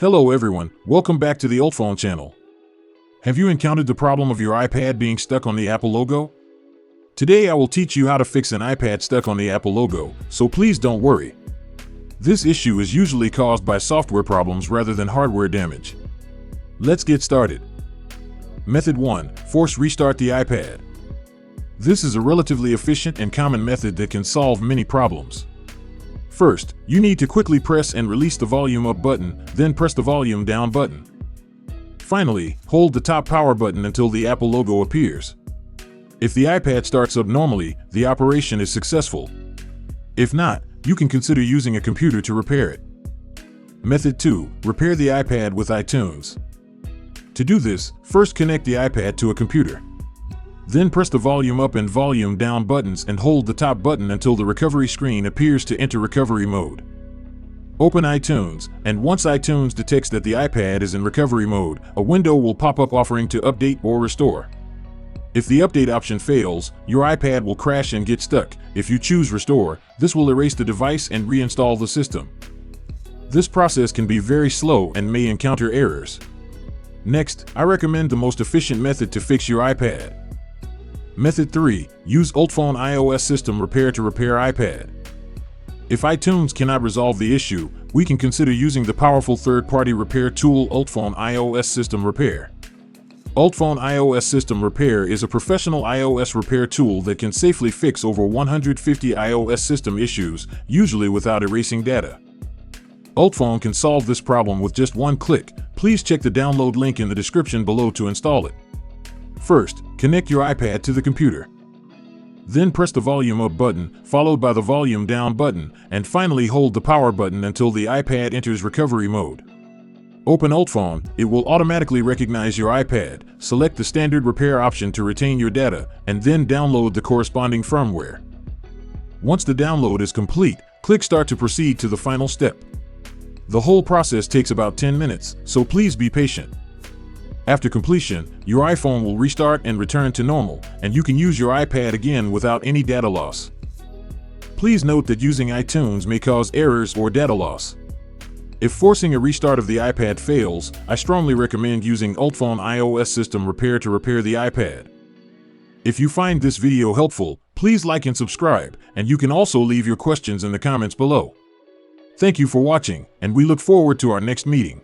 Hello everyone, welcome back to the UltFone channel. Have you encountered the problem of your iPad being stuck on the Apple logo? Today I will teach you how to fix an iPad stuck on the Apple logo, so please don't worry. This issue is usually caused by software problems rather than hardware damage. Let's get started. Method 1. Force restart the iPad. This is a relatively efficient and common method that can solve many problems. First, you need to quickly press and release the volume up button, then press the volume down button. Finally, hold the top power button until the Apple logo appears. If the iPad starts up normally, the operation is successful. If not, you can consider using a computer to repair it. Method 2. Repair the iPad with iTunes. To do this, first connect the iPad to a computer. Then press the volume up and volume down buttons and hold the top button until the recovery screen appears to enter recovery mode. Open iTunes, and once iTunes detects that the iPad is in recovery mode, a window will pop up offering to update or restore. If the update option fails, your iPad will crash and get stuck. If you choose restore, this will erase the device and reinstall the system. This process can be very slow and may encounter errors. Next, I recommend the most efficient method to fix your iPad. Method 3. Use UltFone iOS system repair to repair iPad. If iTunes cannot resolve the issue, we can consider using the powerful third-party repair tool UltFone iOS System Repair. UltFone iOS System Repair is a professional iOS repair tool that can safely fix over 150 iOS system issues, usually without erasing data. UltFone can solve this problem with just one click. Please check the download link in the description below to install it. First, connect your iPad to the computer. Then press the volume up button, followed by the volume down button, and finally hold the power button until the iPad enters recovery mode. Open UltFone, it will automatically recognize your iPad, select the standard repair option to retain your data, and then download the corresponding firmware. Once the download is complete, click Start to proceed to the final step. The whole process takes about 10 minutes, so please be patient. After completion, your iPhone will restart and return to normal, and you can use your iPad again without any data loss. Please note that using iTunes may cause errors or data loss. If forcing a restart of the iPad fails, I strongly recommend using UltFone iOS System Repair to repair the iPad. If you find this video helpful, please like and subscribe, and you can also leave your questions in the comments below. Thank you for watching, and we look forward to our next meeting.